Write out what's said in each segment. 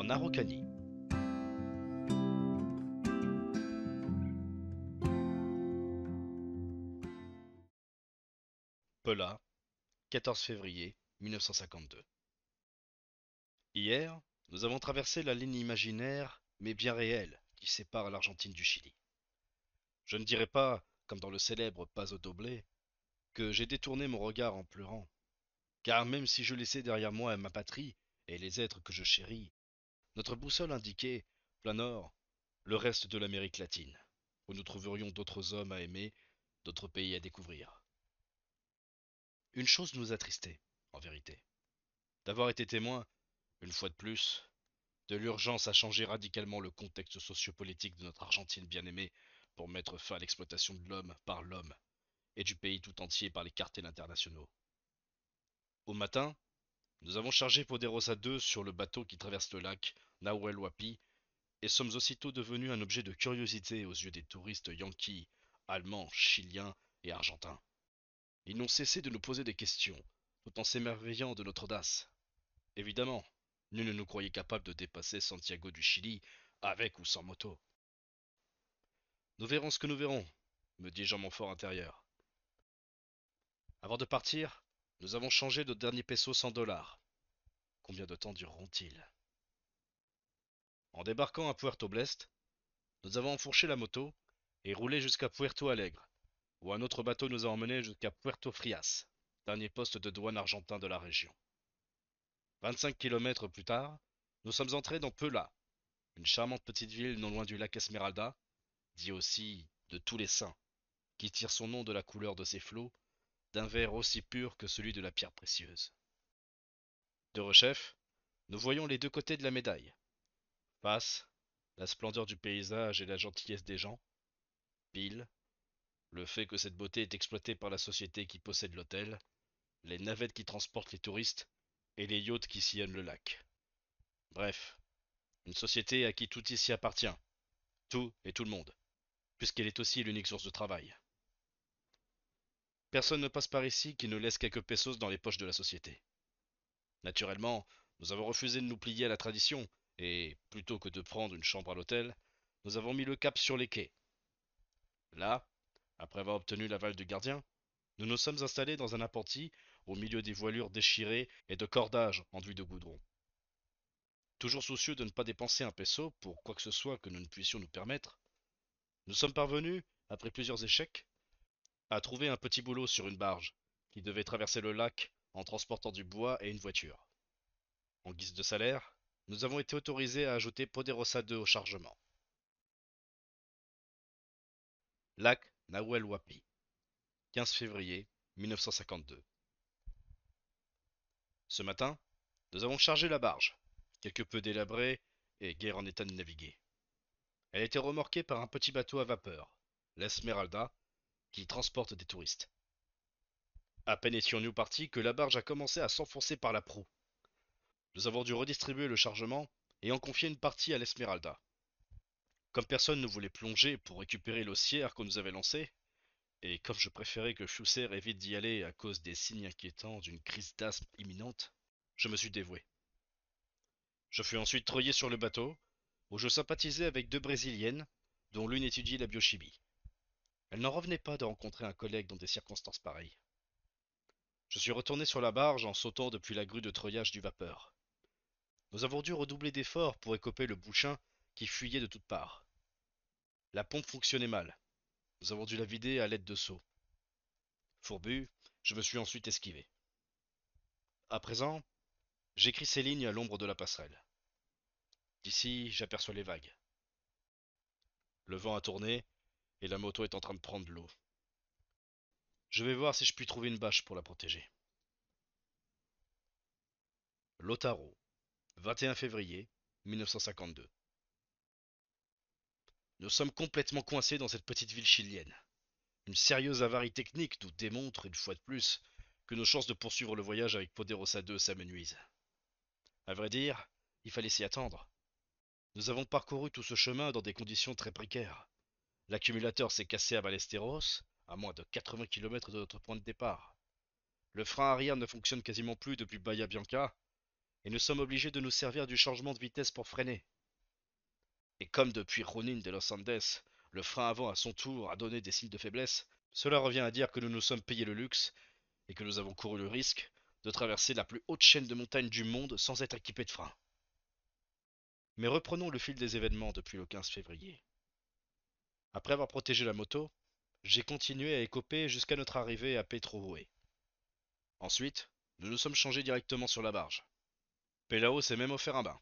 en Araucanie. Pela, 14 février 1952. Hier, nous avons traversé la ligne imaginaire, mais bien réelle, qui sépare l'Argentine du Chili. Je ne dirais pas, comme dans le célèbre Paso Doble, que j'ai détourné mon regard en pleurant, car même si je laissais derrière moi ma patrie et les êtres que je chéris, notre boussole indiquait, plein nord, le reste de l'Amérique latine, où nous trouverions d'autres hommes à aimer, d'autres pays à découvrir. Une chose nous attristait, en vérité, d'avoir été témoins, une fois de plus, de l'urgence à changer radicalement le contexte sociopolitique de notre Argentine bien-aimée pour mettre fin à l'exploitation de l'homme par l'homme et du pays tout entier par les cartels internationaux. Au matin, nous avons chargé Poderosa 2 sur le bateau qui traverse le lac Nahuel Huapi et sommes aussitôt devenus un objet de curiosité aux yeux des touristes yankees, allemands, chiliens et argentins. Ils n'ont cessé de nous poser des questions, tout en s'émerveillant de notre audace. Évidemment, nul ne nous croyait capables de dépasser Santiago du Chili, avec ou sans moto. Nous verrons ce que nous verrons, me dis-je en mon fort intérieur. Avant de partir, nous avons changé de dernier peso 100 dollars. Combien de temps dureront-ils? En débarquant à Puerto Blest, nous avons enfourché la moto et roulé jusqu'à Puerto Alegre, où un autre bateau nous a emmenés jusqu'à Puerto Frias, dernier poste de douane argentin de la région. 25 kilomètres plus tard, nous sommes entrés dans Pela, une charmante petite ville non loin du lac Esmeralda, dit aussi de tous les saints, qui tire son nom de la couleur de ses flots, d'un vert aussi pur que celui de la pierre précieuse. De rechef, nous voyons les deux côtés de la médaille. Face, la splendeur du paysage et la gentillesse des gens. Pile, le fait que cette beauté est exploitée par la société qui possède l'hôtel, les navettes qui transportent les touristes et les yachts qui sillonnent le lac. Bref, une société à qui tout ici appartient, tout et tout le monde, puisqu'elle est aussi l'unique source de travail. Personne ne passe par ici qui ne laisse quelques pesos dans les poches de la société. Naturellement, nous avons refusé de nous plier à la tradition, et, plutôt que de prendre une chambre à l'hôtel, nous avons mis le cap sur les quais. Là, après avoir obtenu l'aval du gardien, nous nous sommes installés dans un appentis au milieu des voilures déchirées et de cordages enduits de goudron. Toujours soucieux de ne pas dépenser un peso pour quoi que ce soit que nous ne puissions nous permettre, nous sommes parvenus, après plusieurs échecs, à trouver un petit boulot sur une barge qui devait traverser le lac en transportant du bois et une voiture. En guise de salaire, nous avons été autorisés à ajouter Poderosa 2 au chargement. Lac Nahuel Huapi, 15 février 1952. Ce matin, nous avons chargé la barge, quelque peu délabrée et guère en état de naviguer. Elle était remorquée par un petit bateau à vapeur, l'Esmeralda, qui transporte des touristes. À peine étions-nous partis que la barge a commencé à s'enfoncer par la proue. Nous avons dû redistribuer le chargement et en confier une partie à l'Esmeralda. Comme personne ne voulait plonger pour récupérer l'ossière qu'on nous avait lancée, et comme je préférais que Schuster évite d'y aller à cause des signes inquiétants d'une crise d'asthme imminente, je me suis dévoué. Je fus ensuite treuillé sur le bateau, où je sympathisais avec deux Brésiliennes, dont l'une étudie la biochimie. Elle n'en revenait pas de rencontrer un collègue dans des circonstances pareilles. Je suis retourné sur la barge en sautant depuis la grue de treuillage du vapeur. Nous avons dû redoubler d'efforts pour écoper le bouchin qui fuyait de toutes parts. La pompe fonctionnait mal. Nous avons dû la vider à l'aide de seaux. Fourbu, je me suis ensuite esquivé. À présent, j'écris ces lignes à l'ombre de la passerelle. D'ici, j'aperçois les vagues. Le vent a tourné et la moto est en train de prendre l'eau. Je vais voir si je puis trouver une bâche pour la protéger. Lautaro, 21 février 1952. Nous sommes complètement coincés dans cette petite ville chilienne. Une sérieuse avarie technique nous démontre, une fois de plus, que nos chances de poursuivre le voyage avec Poderosa 2 s'amenuisent. À vrai dire, il fallait s'y attendre. Nous avons parcouru tout ce chemin dans des conditions très précaires. L'accumulateur s'est cassé à Ballesteros, à moins de 80 km de notre point de départ. Le frein arrière ne fonctionne quasiment plus depuis Bahia Bianca, et nous sommes obligés de nous servir du changement de vitesse pour freiner. Et comme depuis Ronin de Los Andes, le frein avant à son tour a donné des signes de faiblesse, cela revient à dire que nous nous sommes payés le luxe et que nous avons couru le risque de traverser la plus haute chaîne de montagnes du monde sans être équipés de freins. Mais reprenons le fil des événements depuis le 15 février. Après avoir protégé la moto, j'ai continué à écoper jusqu'à notre arrivée à Petrohue. Ensuite, nous nous sommes changés directement sur la barge. Pelao s'est même offert un bain.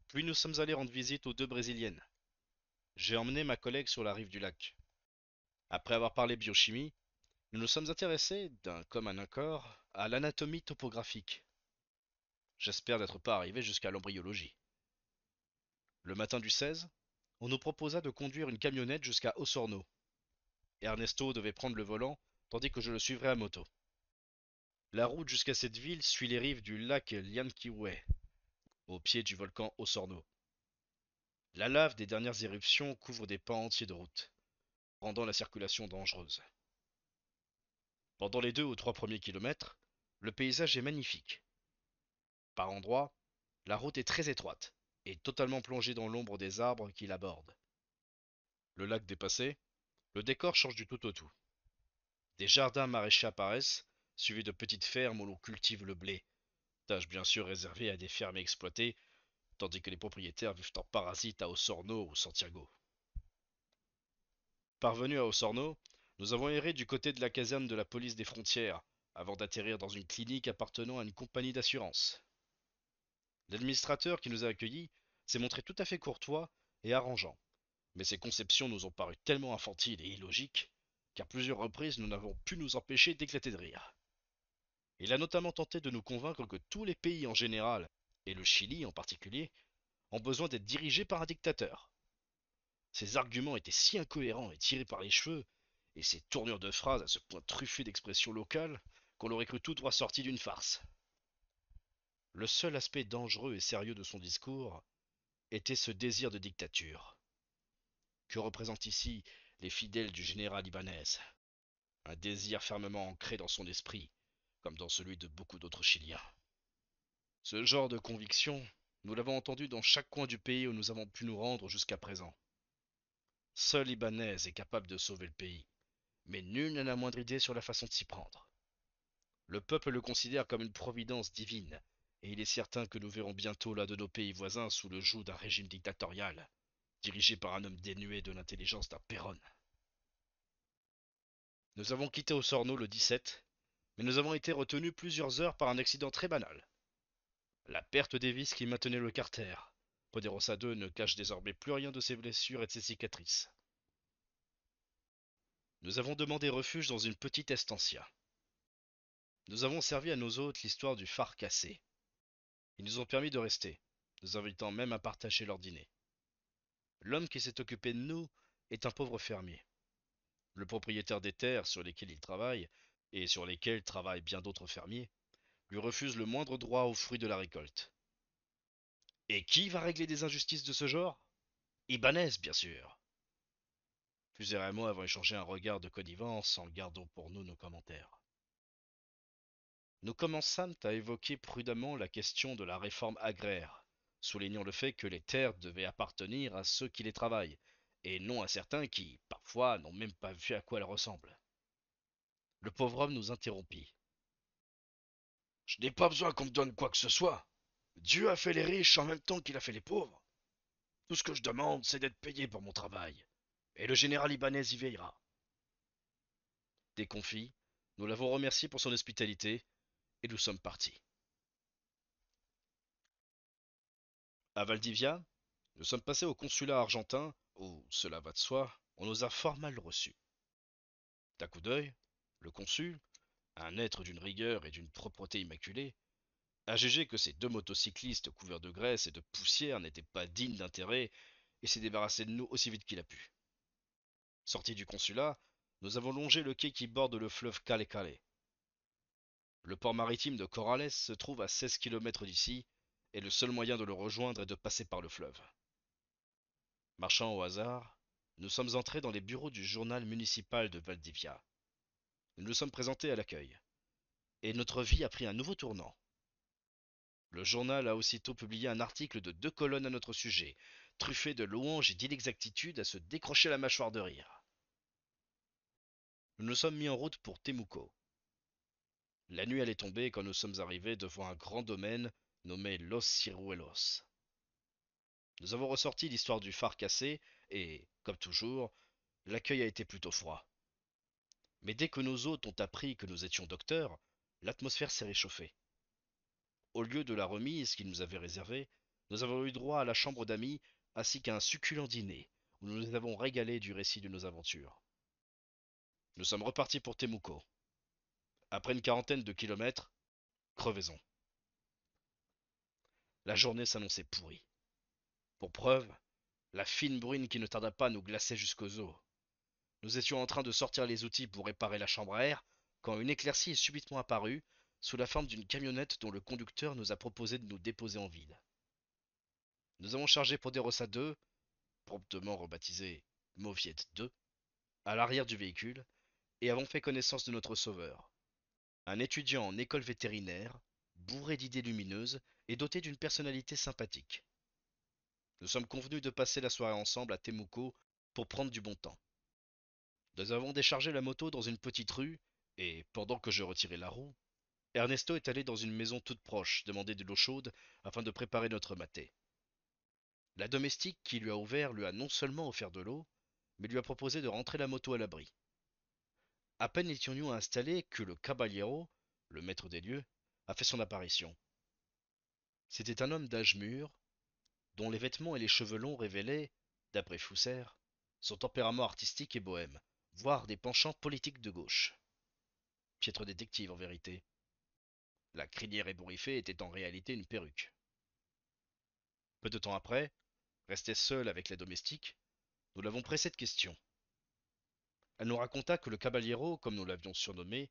Puis nous sommes allés rendre visite aux deux Brésiliennes. J'ai emmené ma collègue sur la rive du lac. Après avoir parlé biochimie, nous nous sommes intéressés, d'un commun accord, à l'anatomie topographique. J'espère n'être pas arrivé jusqu'à l'embryologie. Le matin du 16, on nous proposa de conduire une camionnette jusqu'à Osorno. Ernesto devait prendre le volant, tandis que je le suivrais à moto. La route jusqu'à cette ville suit les rives du lac Llanquihue, au pied du volcan Osorno. La lave des dernières éruptions couvre des pans entiers de route, rendant la circulation dangereuse. Pendant les 2 ou 3 premiers kilomètres, le paysage est magnifique. Par endroits, la route est très étroite et totalement plongée dans l'ombre des arbres qui l'abordent. Le lac dépassé, le décor change du tout au tout. Des jardins maraîchers apparaissent, suivis de petites fermes où l'on cultive le blé, tâche bien sûr réservée à des fermes exploitées, tandis que les propriétaires vivent en parasites à Osorno ou Santiago. Parvenus à Osorno, nous avons erré du côté de la caserne de la police des frontières, avant d'atterrir dans une clinique appartenant à une compagnie d'assurance. L'administrateur qui nous a accueillis s'est montré tout à fait courtois et arrangeant, mais ses conceptions nous ont paru tellement infantiles et illogiques qu'à plusieurs reprises nous n'avons pu nous empêcher d'éclater de rire. Il a notamment tenté de nous convaincre que tous les pays en général, et le Chili en particulier, ont besoin d'être dirigés par un dictateur. Ses arguments étaient si incohérents et tirés par les cheveux, et ses tournures de phrases à ce point truffées d'expressions locales, qu'on l'aurait cru tout droit sorti d'une farce. Le seul aspect dangereux et sérieux de son discours était ce désir de dictature. Que représentent ici les fidèles du général Ibanez? Un désir fermement ancré dans son esprit, comme dans celui de beaucoup d'autres Chiliens. Ce genre de conviction, nous l'avons entendu dans chaque coin du pays où nous avons pu nous rendre jusqu'à présent. Seul Ibanez est capable de sauver le pays, mais nul n'a la moindre idée sur la façon de s'y prendre. Le peuple le considère comme une providence divine, et il est certain que nous verrons bientôt l'un de nos pays voisins sous le joug d'un régime dictatorial, dirigé par un homme dénué de l'intelligence d'un Péron. Nous avons quitté Osorno le 17, mais nous avons été retenus plusieurs heures par un accident très banal. La perte des vis qui maintenaient le carter. Poderosa 2 ne cache désormais plus rien de ses blessures et de ses cicatrices. Nous avons demandé refuge dans une petite estancia. Nous avons servi à nos hôtes l'histoire du phare cassé. Ils nous ont permis de rester, nous invitant même à partager leur dîner. L'homme qui s'est occupé de nous est un pauvre fermier. Le propriétaire des terres sur lesquelles il travaille, et sur lesquelles travaillent bien d'autres fermiers, lui refuse le moindre droit aux fruits de la récolte. Et qui va régler des injustices de ce genre? Ibanez, bien sûr. Fuser et moi avons échangé un regard de connivence en gardant pour nous nos commentaires. Nous commençâmes à évoquer prudemment la question de la réforme agraire, soulignant le fait que les terres devaient appartenir à ceux qui les travaillent, et non à certains qui, parfois, n'ont même pas vu à quoi elles ressemblent. Le pauvre homme nous interrompit. Je n'ai pas besoin qu'on me donne quoi que ce soit. Dieu a fait les riches en même temps qu'il a fait les pauvres. Tout ce que je demande, c'est d'être payé pour mon travail. Et le général Ibanez y veillera. Déconfit, nous l'avons remercié pour son hospitalité, et nous sommes partis. À Valdivia, nous sommes passés au consulat argentin, où, cela va de soi, on nous a fort mal reçus. D'un coup d'œil, le consul, un être d'une rigueur et d'une propreté immaculée, a jugé que ces deux motocyclistes couverts de graisse et de poussière n'étaient pas dignes d'intérêt et s'est débarrassé de nous aussi vite qu'il a pu. Sortis du consulat, nous avons longé le quai qui borde le fleuve Cale. Le port maritime de Corrales se trouve à 16 kilomètres d'ici, et le seul moyen de le rejoindre est de passer par le fleuve. Marchant au hasard, nous sommes entrés dans les bureaux du journal municipal de Valdivia. Nous nous sommes présentés à l'accueil, et notre vie a pris un nouveau tournant. Le journal a aussitôt publié un article de 2 colonnes à notre sujet, truffé de louanges et d'inexactitudes à se décrocher la mâchoire de rire. Nous nous sommes mis en route pour Temuco. La nuit allait tomber quand nous sommes arrivés devant un grand domaine nommé Los Ciruelos. Nous avons ressorti l'histoire du phare cassé et, comme toujours, l'accueil a été plutôt froid. Mais dès que nos hôtes ont appris que nous étions docteurs, l'atmosphère s'est réchauffée. Au lieu de la remise qu'ils nous avaient réservée, nous avons eu droit à la chambre d'amis ainsi qu'à un succulent dîner, où nous nous avons régalé du récit de nos aventures. Nous sommes repartis pour Temuco. Après une quarantaine de kilomètres, crevaison. La journée s'annonçait pourrie. Pour preuve, la fine bruine qui ne tarda pas nous glaçait jusqu'aux os. Nous étions en train de sortir les outils pour réparer la chambre à air quand une éclaircie est subitement apparue sous la forme d'une camionnette dont le conducteur nous a proposé de nous déposer en ville. Nous avons chargé Poderosa 2, promptement rebaptisé Mauviette 2, à l'arrière du véhicule et avons fait connaissance de notre sauveur, un étudiant en école vétérinaire, bourré d'idées lumineuses et doté d'une personnalité sympathique. Nous sommes convenus de passer la soirée ensemble à Temuco pour prendre du bon temps. Nous avons déchargé la moto dans une petite rue et, pendant que je retirais la roue, Ernesto est allé dans une maison toute proche demander de l'eau chaude afin de préparer notre maté. La domestique qui lui a ouvert lui a non seulement offert de l'eau, mais lui a proposé de rentrer la moto à l'abri. À peine étions-nous installés que le caballero, le maître des lieux, a fait son apparition. C'était un homme d'âge mûr, dont les vêtements et les cheveux longs révélaient, d'après Fousser, son tempérament artistique et bohème, voire des penchants politiques de gauche. Piètre détective en vérité. La crinière ébouriffée était en réalité une perruque. Peu de temps après, resté seul avec la domestique, nous l'avons pressé de questions. Elle nous raconta que le caballero, comme nous l'avions surnommé,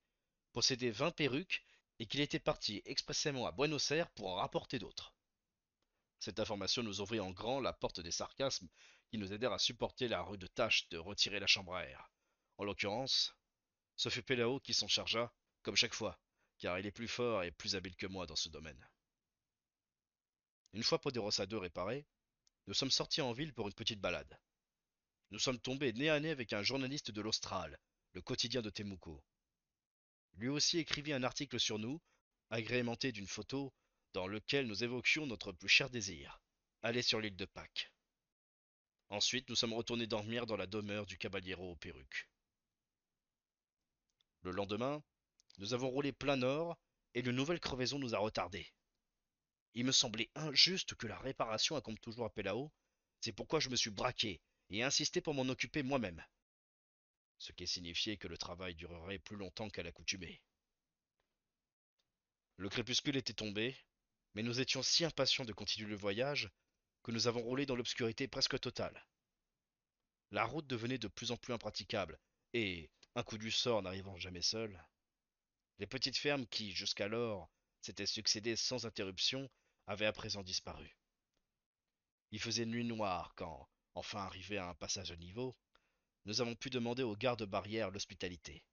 possédait 20 perruques et qu'il était parti expressément à Buenos Aires pour en rapporter d'autres. Cette information nous ouvrit en grand la porte des sarcasmes qui nous aidèrent à supporter la rude tâche de retirer la chambre à air. En l'occurrence, ce fut Pelao qui s'en chargea, comme chaque fois, car il est plus fort et plus habile que moi dans ce domaine. Une fois Poderosa 2 réparé, nous sommes sortis en ville pour une petite balade. Nous sommes tombés nez à nez avec un journaliste de l'Austral, le quotidien de Temuco. Lui aussi écrivit un article sur nous, agrémenté d'une photo dans lequel nous évoquions notre plus cher désir, aller sur l'île de Pâques. Ensuite, nous sommes retournés dormir dans la demeure du caballero aux perruques. Le lendemain, nous avons roulé plein nord et une nouvelle crevaison nous a retardés. Il me semblait injuste que la réparation incombe toujours à Pelao, c'est pourquoi je me suis braqué et insisté pour m'en occuper moi-même. Ce qui signifiait que le travail durerait plus longtemps qu'à l'accoutumée. Le crépuscule était tombé, mais nous étions si impatients de continuer le voyage que nous avons roulé dans l'obscurité presque totale. La route devenait de plus en plus impraticable, et, un coup du sort n'arrivant jamais seul, les petites fermes qui, jusqu'alors, s'étaient succédé sans interruption, avaient à présent disparu. Il faisait nuit noire quand, enfin arrivés à un passage à niveau, nous avons pu demander au garde-barrière l'hospitalité.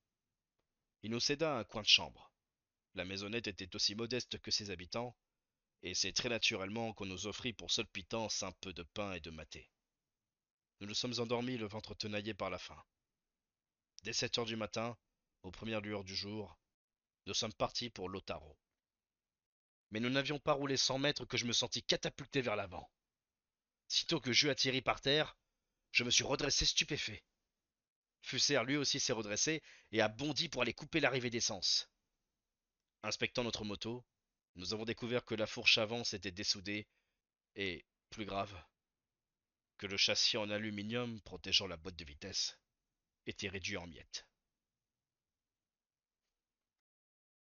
Il nous céda un coin de chambre. La maisonnette était aussi modeste que ses habitants, et c'est très naturellement qu'on nous offrit pour seule pitance un peu de pain et de maté. Nous nous sommes endormis le ventre tenaillé par la faim. Dès 7 heures du matin, aux premières lueurs du jour, nous sommes partis pour Lautaro. Mais nous n'avions pas roulé 100 mètres que je me sentis catapulté vers l'avant. Sitôt que j'eus atterri par terre, je me suis redressé stupéfait. Fusser lui aussi s'est redressé et a bondi pour aller couper l'arrivée d'essence. Inspectant notre moto, nous avons découvert que la fourche avant s'était dessoudée et, plus grave, que le châssis en aluminium protégeant la boîte de vitesse était réduit en miettes.